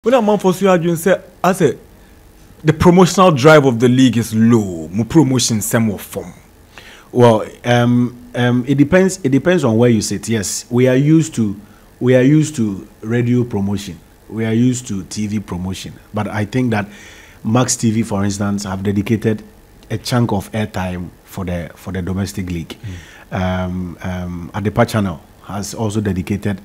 When a man for you say, I say, the promotional drive of the league is low. Mo promotion some of form. Well, it depends. It depends on where you sit. Yes, we are used to radio promotion. We are used to TV promotion. But I think that Max TV, for instance, have dedicated a chunk of airtime for the domestic league. Adepa Channel has also dedicated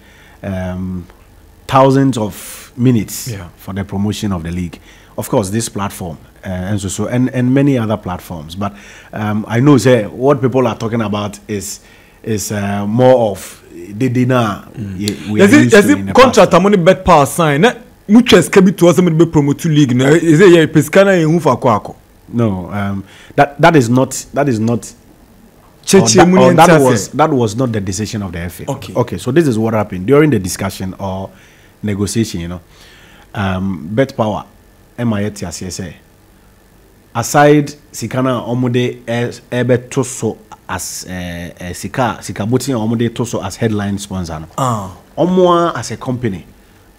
thousands of minutes for the promotion of the league. Of course, this platform and many other platforms. But I know what people are talking about is more of the dinner. Contract money bet power sign. Muches can be to us be promote league. Is it Pescana in Hufako? No, that is not. That was not the decision of the FA. Okay. So this is what happened during the discussion or negotiation. You know, bet power. MITSSA. Aside Sikana Omude ebe toso as Sika Butin Omude toso as headline sponsor. Omwa as a company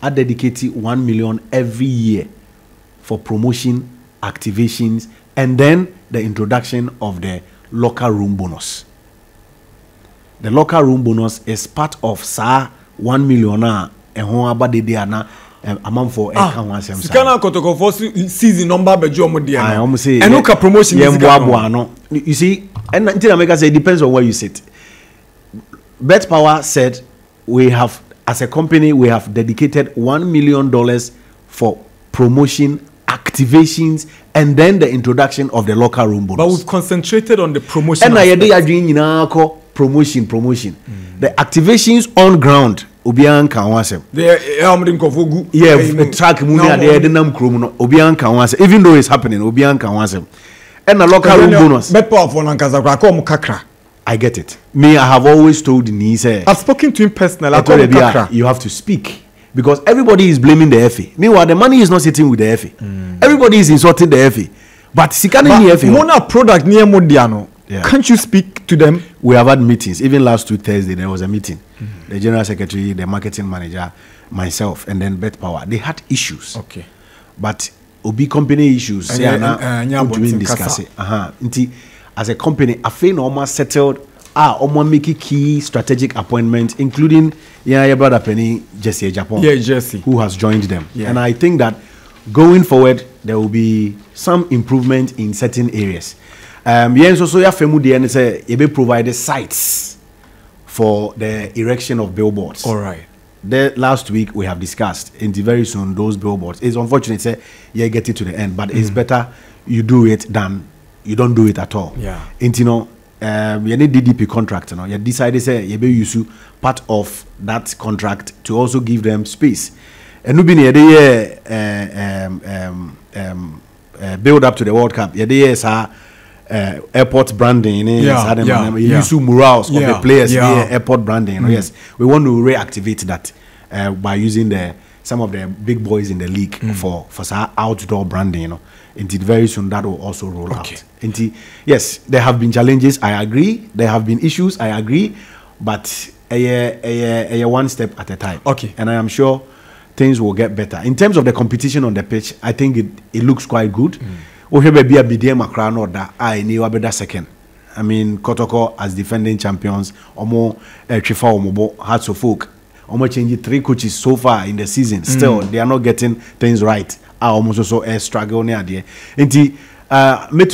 are dedicated 1 million every year for promotion, activations, and then the introduction of the locker room bonus. The locker room bonus is part of SAR 1 million and Hoabadiana. Among for Sikana Kotoko for season number be jomo dia. I almost say and look at promotion. You see, and until America say it depends on where you sit. Bet Power said we have, as a company, we have dedicated $1 million for promotion, activations, and then the introduction of the locker room bonus. But we've concentrated on the promotion. And I doing promotion. The activations on ground. Obian can wasem. Track munia there the nam krum Obian can wasem. Even though it's happening, Obian can wasem. And the local room bonus. I get it. Me, I have always told Nise. I've spoken to him personally. You have to speak because everybody is blaming the FA. Meanwhile, the money is not sitting with the FA. Everybody is insulting the FA. But Sikani FA. Mona product near Modiano. Can't you speak to them? We have had meetings. Even last week Thursday there was a meeting. The general secretary, the marketing manager, myself, and then Bet Power. They had issues. Okay. But Obi company issues. Discuss it. As a company, I feel almost settled. Almost making key strategic appointments, including your brother Penny Jesse Japan. Yeah, Jesse, who has joined them. Yeah. And I think that going forward there will be some improvement in certain areas. So ya femu de say you be provided sites for the erection of billboards. All right. Last week we have discussed, and very soon those billboards. It's unfortunate say you get it to the end, but it's better you do it than you don't do it at all. Yeah. And you need DDP contract. You know, you decided say you be use part of that contract to also give them space. And we been build up to the World Cup. Airport branding, use murals of the players, airport branding. Yes, we want to reactivate that by using some of the big boys in the league for outdoor branding. You know, until very soon that will also roll out. Until yes, there have been challenges. I agree. There have been issues. I agree, but a one step at a time. Okay, and I am sure things will get better in terms of the competition on the pitch. I think it looks quite good. Be a BDM Accra or that I knew about second. I mean, Kotoko as defending champions, Omo Chifa Omobo, Hearts of Folk, Omo changed 3 coaches so far in the season. Still, they are not getting things right. I almost also struggle near there. And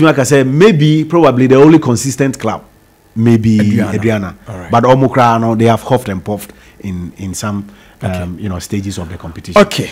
like I said, maybe probably the only consistent club, maybe Adriana. Right. But Omokra, they have huffed and puffed in some stages of the competition. Okay.